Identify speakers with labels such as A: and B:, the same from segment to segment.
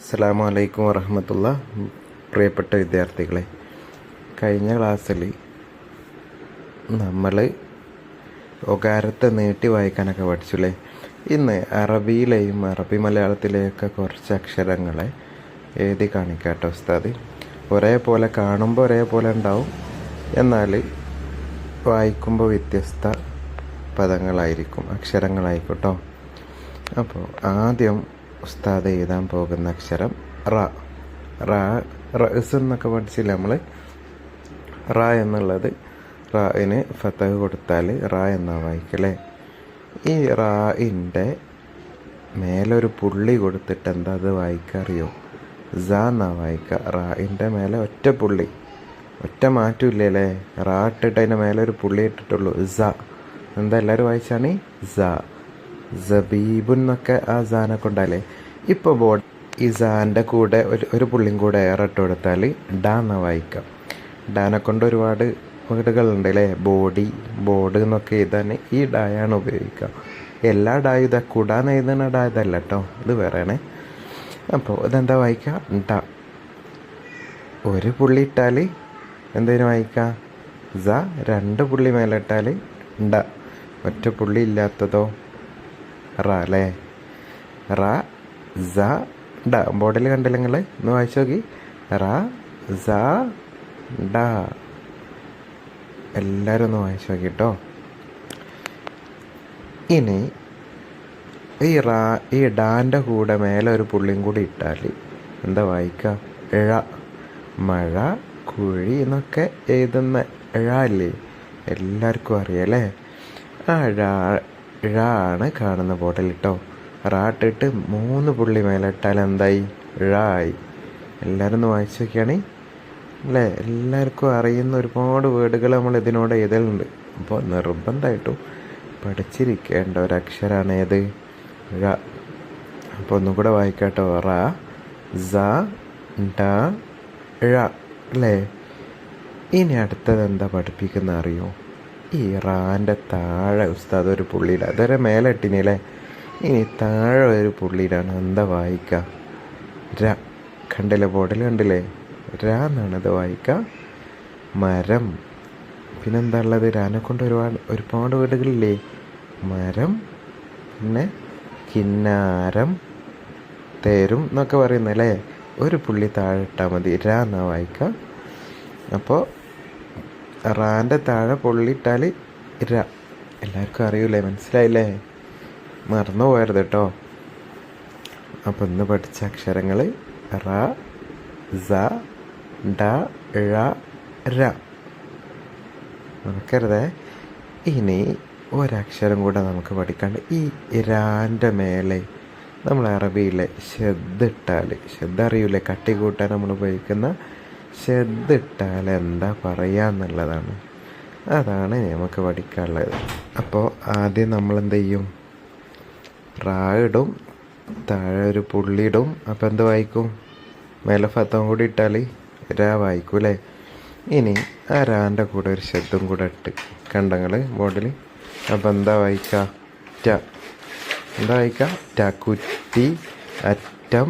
A: അസ്സലാമു അലൈക്കും വറഹ്മത്തുള്ളാ. പ്രിയപ്പെട്ട വിദ്യാർത്ഥികളെ, കഴിഞ്ഞ ക്ലാസ്സിൽ നമ്മൾ ഒകാരത്തെ നീട്ടി വായിക്കാനൊക്കെ പഠിച്ചില്ലേ. ഇന്ന് അറബിയിലെയും അറബി മലയാളത്തിലെയൊക്കെ കുറച്ച് അക്ഷരങ്ങളെ എഴുതി കാണിക്കാട്ടോ ഉസ്താദ്. ഒരേപോലെ കാണുമ്പോൾ ഒരേപോലെ ഉണ്ടാവും, എന്നാൽ വായിക്കുമ്പോൾ വ്യത്യസ്ത പദങ്ങളായിരിക്കും, അക്ഷരങ്ങളായിരിക്കും കേട്ടോ. അപ്പോൾ ആദ്യം ഉസ്താദ് എഴുതാൻ പോകുന്ന അക്ഷരം റ. റസ് എന്നൊക്കെ പഠിച്ചില്ല നമ്മൾ. റ എന്നുള്ളത് റായിന് ഫതഹ് കൊടുത്താൽ റ എന്നാ വായിക്കല്ലേ. ഈ റായിൻ്റെ മേലൊരു പുള്ളി കൊടുത്തിട്ട് എന്താ അത് വായിക്കറിയോ? സ എന്നാ വായിക്കുക. റായിൻ്റെ മേലെ ഒറ്റ പുള്ളി, ഒറ്റ മാറ്റമില്ലല്ലേ. റാ ഇട്ടിട്ട് അതിൻ്റെ മേലെ ഒരു പുള്ളി ഇട്ടിട്ടുള്ളൂ. സ എന്താ എല്ലാവരും വായിച്ചാണ് സ. സബീബുൻ എന്നൊക്കെ ആ സാനെ കൊണ്ടല്ലേ. ഇപ്പോൾ ബോർഡ് ഈ സാൻ്റെ കൂടെ ഒരു പുള്ളിയും കൂടെ ഏറെ ഇട്ട് കൊടുത്താൽ ഡ എന്നാ വായിക്കാം. ഡാനെ കൊണ്ട് ഒരുപാട് വേർഡുകളുണ്ട് അല്ലേ. ബോർഡ് എന്നൊക്കെ എഴുതാൻ ഈ ഡായാണ് ഉപയോഗിക്കുക. എല്ലാ ഡായും ഇതാ കുടാന്ന് എഴുതുന്ന ഡാ ഇതല്ല കേട്ടോ, ഇത് വേറെയാണേ. അപ്പോൾ ഇതെന്താ വായിക്കുക? ഡ. ഒരു പുള്ളി ഇട്ടാൽ എന്തേലും വായിക്കുക? സ. രണ്ട് പുള്ളി മേലെ ഇട്ടാൽ ഡ. ഒറ്റ പുള്ളി ഇല്ലാത്തതോ റ അല്ലേ. റ സ ഡ. ബോർഡിൽ കണ്ടില്ല നിങ്ങൾ, ഒന്ന് വായിച്ചു നോക്കി. റ സ ഡ. എല്ലാവരും ഒന്ന് വായിച്ചു നോക്കി കേട്ടോ. ഇനി ഈ ഡാൻ്റെ കൂടെ മേലെ ഒരു പുള്ളിയും കൂടി ഇട്ടാൽ എന്താ വായിക്കുക? ഴ. മഴ, കുഴി എന്നൊക്കെ എഴുതുന്ന ഴ അല്ലേ, എല്ലാവർക്കും അറിയാം അല്ലേ. ആ ഴ ആണ് കാണുന്ന ബോർഡിൽ കേട്ടോ. റാട്ടിട്ട് 3 പുള്ളി മേലെ ഇട്ടാൽ എന്തായി? ഴ ആയി. എല്ലാവരും ഒന്ന് വായിച്ചു നോക്കിയാണ് അല്ലേ. എല്ലാവർക്കും അറിയുന്ന ഒരുപാട് വേർഡുകൾ നമ്മൾ ഇതിനോട് എഴുതലുണ്ട്. അപ്പോൾ നിർബന്ധമായിട്ടും പഠിച്ചിരിക്കേണ്ട ഒരക്ഷരമാണ് ഏത്? ഴ. അപ്പോൾ ഒന്നും കൂടെ വായിക്കാട്ടോ. റ സ ഡ ഴ അല്ലേ. ഇനി അടുത്തത് എന്താ പഠിപ്പിക്കുന്ന അറിയോ? ഈ റാൻ്റെ താഴെ ഉസ്താദ് ഒരു പുള്ളിയില്ല, അതുവരെ മേലെ ഇട്ടിനല്ലേ. ഇനി താഴെ ഒരു പുള്ളിയിലാണ്, എന്താ വായിക്കുക? ര. കണ്ടില്ലേ, ബോർഡിൽ കണ്ടില്ലേ? ര എന്നാണ് ഇത് വായിക്കുക. മരം. പിന്നെന്താ ഉള്ളത്? രാനെ കൊണ്ട് ഒരുപാട് വീടുകളില്ലേ. മരം, പിന്നെ കിന്നാരം, തേരും എന്നൊക്കെ പറയുന്നല്ലേ. ഒരു പുള്ളി താഴെ ഇട്ടാൽ മതി, ര എന്നാ വായിക്കുക. അപ്പോൾ റാൻ്റെ താഴെ പൊള്ളിയിട്ടാൽ ര. എല്ലാവർക്കും അറിയൂലേ, മനസ്സിലായില്ലേ? മറന്നു പോയരുത് കേട്ടോ. അപ്പോൾ ഇന്ന് പഠിച്ച അക്ഷരങ്ങൾ റ സ ഡ ഴ ര. മറക്കരുതേ. ഇനി ഒരക്ഷരം കൂടെ നമുക്ക് പഠിക്കാണ്ട്. ഈ രാൻ്റെ മേലെ നമ്മൾ അറബിയിലെ ഷെദ്ദിട്ടാൽ, ഷെദ് അറിയൂലേ, കട്ടി കൂട്ടാൻ നമ്മൾ ഉപയോഗിക്കുന്ന ഷെദ്ദിട്ടാൽ എന്താ പറയുക എന്നുള്ളതാണ്. അതാണ് നമുക്ക് പഠിക്കാനുള്ളത്. അപ്പോൾ ആദ്യം നമ്മൾ എന്ത് ചെയ്യും? റാ ഇടും, താഴെ ഒരു പുള്ളി ഇടും. അപ്പോൾ എന്ത് വായിക്കും? മേലെ ഫത്തവും കൂടി ഇട്ടാൽ ര വായിക്കും അല്ലേ. ഇനി ആ രാൻ്റെ കൂടെ ഒരു ഷെദ്ദും കൂടെ ഇട്ട് കണ്ടങ്ങൾ ബോർഡിൽ. അപ്പോൾ എന്താ വായിക്കുക? റ്റ. എന്താ വായിക്കുക? റ്റ. കുറ്റി, അറ്റം,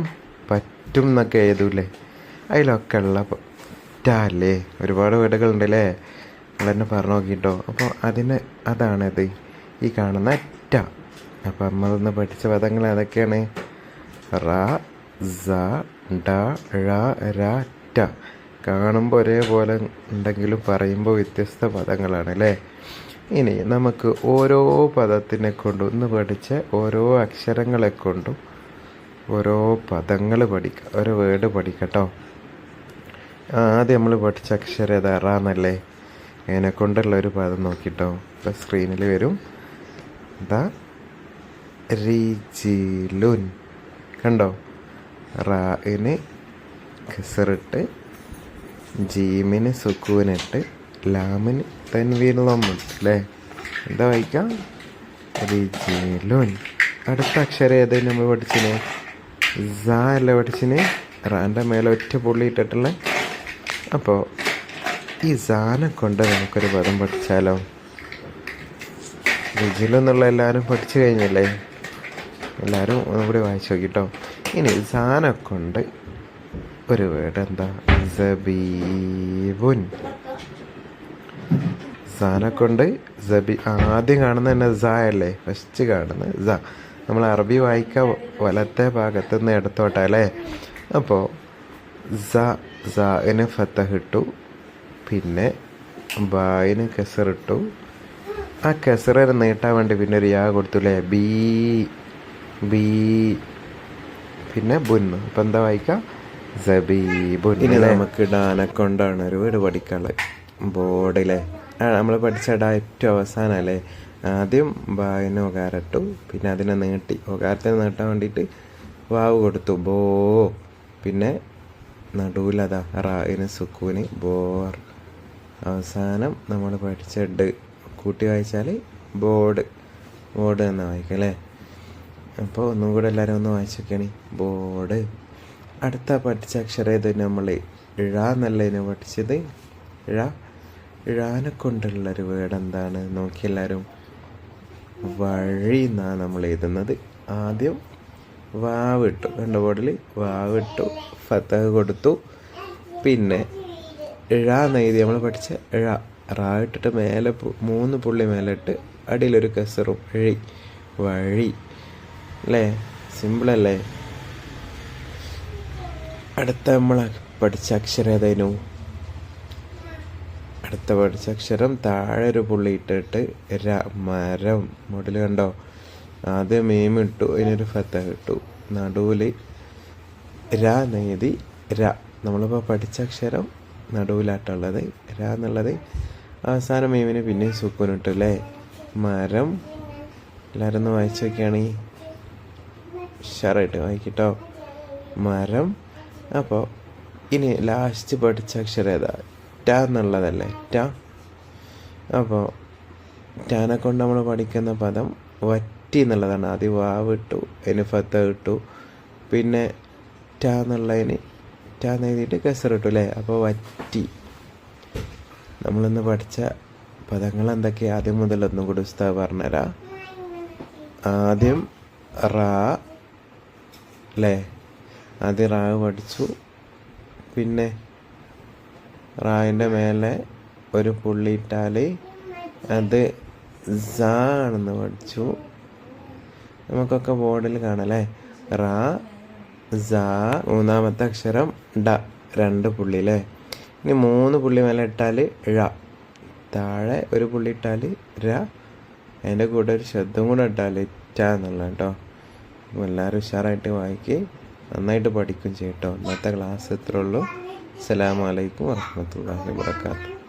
A: പറ്റും എന്നൊക്കെ എഴുതൂലേ, അതിലൊക്കെ ഉള്ള റ്റ അല്ലേ. ഒരുപാട് വീടുകളുണ്ട് അല്ലേ, നിങ്ങളെന്നെ പറഞ്ഞു നോക്കിയിട്ടോ. അപ്പോൾ അതാണിത്, ഈ കാണുന്ന റ്റ. അപ്പോൾ നമ്മളൊന്ന് പഠിച്ച പദങ്ങൾ ഏതൊക്കെയാണ്? റ സ ഡ ഴ ര റ്റ. കാണുമ്പോൾ ഒരേപോലെ ഉണ്ടെങ്കിലും പറയുമ്പോൾ വ്യത്യസ്ത പദങ്ങളാണ് അല്ലേ. ഇനി നമുക്ക് ഓരോ പദത്തിനെ കൊണ്ടും ഇന്ന് പഠിച്ച ഓരോ അക്ഷരങ്ങളെ കൊണ്ടും ഓരോ പദങ്ങൾ പഠിക്കാം, ഓരോ വേർഡ് പഠിക്കട്ടോ. ആദ്യം നമ്മൾ പഠിച്ച അക്ഷരം ഏതാ? റ എന്നല്ലേ. അതിനെ കൊണ്ടുള്ള ഒരു പദം നോക്കിട്ടോ. ഇപ്പോൾ സ്ക്രീനിൽ വരും. ദ റിജിലുൻ. കണ്ടോ? റായിന് കസറിട്ട്, ജീമിന് സുക്കൂനിട്ട്, ലാമിന് തൻവീനുള്ളമ്മിട്ട് അല്ലേ. എന്താ വായിക്കാം? റിജിലുൻ. അടുത്ത അക്ഷരം ഏതായാലും നമ്മൾ പഠിച്ചിന്? സ അല്ലേ പഠിച്ചിന്. റാൻ്റെ മേലെ ഒറ്റ പുള്ളി ഇട്ടിട്ടുള്ള. അപ്പോൾ ഈ സാനെ കൊണ്ട് നമുക്കൊരു പദം പഠിച്ചാലോ? റിജിലെന്നുള്ള എല്ലാവരും പഠിച്ചു കഴിഞ്ഞല്ലേ. എല്ലാവരും ഒന്നുകൂടി വായിച്ചു നോക്കിട്ടോ. ഇനി സാനെ കൊണ്ട് ഒരു വേർഡ് എന്താ? സബീബുൻ. സാനെ കൊണ്ട് ആദ്യം കാണുന്ന തന്നെ സ അല്ലേ? ഫസ്റ്റ് കാണുന്നത് സ. നമ്മൾ അറബി വായിക്കാൻ വലത്തെ ഭാഗത്ത് നിന്ന് എടുത്തോട്ടെ അല്ലേ? അപ്പോൾ സന് ഫത്തഹ് ഇട്ടു, പിന്നെ ബായിന് കെസറിട്ടു. ആ കെസറിന് നീട്ടാൻ വേണ്ടി പിന്നെ ഒരു യാ കൊടുത്തുല്ലേ? ബീ ബീ പിന്നെ ബുന്ന്. അപ്പം എന്താ വായിക്കാം? സബീബുൻ. ഇനി നമുക്ക് ഡാനെ കൊണ്ടാണ് ഒരു വീട് പഠിക്കാനുള്ളത്. ബോർഡിലെ നമ്മൾ പഠിച്ച ഡാ ഏറ്റവും അവസാനം അല്ലേ? ആദ്യം ബായിന് ഒകാരട്ടു, പിന്നെ അതിനെ നീട്ടി. ഒകാരത്തിന് നീട്ടാൻ വേണ്ടിയിട്ട് വാവ് കൊടുത്തു, ബോ. പിന്നെ നടുവിലതാ റായിന് സുക്കൂന്, ബോർ. അവസാനം നമ്മൾ പഠിച്ച ഡ് കൂട്ടി വായിച്ചാൽ ബോർഡ്. ബോർഡ് എന്ന് വായിക്കാം അല്ലേ? അപ്പോൾ ഒന്നും കൂടെ എല്ലാവരും ഒന്ന് വായിച്ചൊക്കെയാണ്. ബോർഡ്. അടുത്ത പഠിച്ച അക്ഷരം ഇത് നമ്മൾ ഇഴ എന്നല്ലതിനെ പഠിച്ചത്. ഇഴാനെ കൊണ്ടുള്ളൊരു വേർഡ് എന്താണ് നോക്കി എല്ലാവരും? വഴി എന്നാണ് നമ്മൾ എഴുതുന്നത്. ആദ്യം വാവിട്ടു, രണ്ട് ബോർഡിൽ വാവിട്ടു, ഫത്തഹ് കൊടുത്തു. പിന്നെ ഇഴ എന്ന് എഴുതി നമ്മൾ പഠിച്ച ഇഴ. റാ ഇട്ടിട്ട് മേലെ 3 പുള്ളി മേലെ ഇട്ട് അടിയിലൊരു കസറും, എഴി, വഴി അല്ലേ? സിമ്പിളല്ലേ? അടുത്ത നമ്മൾ പഠിച്ച അക്ഷരം ഏതായിരുന്നു? അടുത്ത പഠിച്ച അക്ഷരം താഴെ ഒരു പുള്ളി ഇട്ടിട്ട് മരം. മോഡൽ കണ്ടോ? ആദ്യം മീം ഇട്ടു, അതിനൊരു ഫത്തഹ് ഇട്ടു, നടുവിൽ നെയ്തി നമ്മളിപ്പോൾ പഠിച്ച അക്ഷരം നടുവിലാട്ടുള്ളത് എന്നുള്ളത്. അവസാനം മീമിന് പിന്നെയും സുക്കൂനിട്ടു അല്ലേ? മരം. എല്ലാവരും ഒന്ന് വായിച്ചു നോക്കിയാണ് ഉഷാറായിട്ട് വായിക്കട്ടോ. മരം. അപ്പോൾ ഇനി ലാസ്റ്റ് പഠിച്ച അക്ഷരം ഏതാ? ട എന്നുള്ളതല്ലേ? ട. അപ്പോൾ ടാനെ കൊണ്ട് നമ്മൾ പഠിക്കുന്ന പദം വറ്റി എന്നുള്ളതാണ്. ആദ്യം വാവ് ഇട്ടു, അതിന് ഫത്തഹ് ഇട്ടു, പിന്നെ ട എന്നുള്ളതിന് ട എഴുതിയിട്ട് കസറിട്ടു അല്ലേ? അപ്പോൾ വറ്റി. നമ്മളിന്ന് പഠിച്ച പദങ്ങൾ എന്തൊക്കെയാണ്? ആദ്യം മുതൽ ഒന്നും കൂടി ഉസ്താദ് പറഞ്ഞുതരാം. ആദ്യം റാ അല്ലേ? ആദ്യം റാ പഠിച്ചു, പിന്നെ റായിൻ്റെ മേലെ ഒരു പുള്ളിയിട്ടാൽ അത് സ ആണെന്ന് പഠിച്ചു. നമുക്കൊക്കെ ബോർഡിൽ കാണാം. റാ സ. മൂന്നാമത്തെ അക്ഷരം ഡ, 2 പുള്ളി അല്ലേ? ഇനി 3 പുള്ളി മേലെ ഇട്ടാൽ ഴ. താഴെ ഒരു പുള്ളി ഇട്ടാൽ ര. അതിൻ്റെ കൂടെ ഒരു ശബ്ദം കൂടെ ഇട്ടാൽ ട എന്നുള്ള കേട്ടോ. എല്ലാവരും ഉഷാറായിട്ട് വായിക്കുക, നന്നായിട്ട് പഠിക്കും ചെയ്യട്ടോ. ഇന്നത്തെ ക്ലാസ് ഇത്രേ ഉള്ളൂ. അസ്സലാമു അലൈക്കും വറഹ്മത്തുള്ളാഹി വബറകാതുഹു.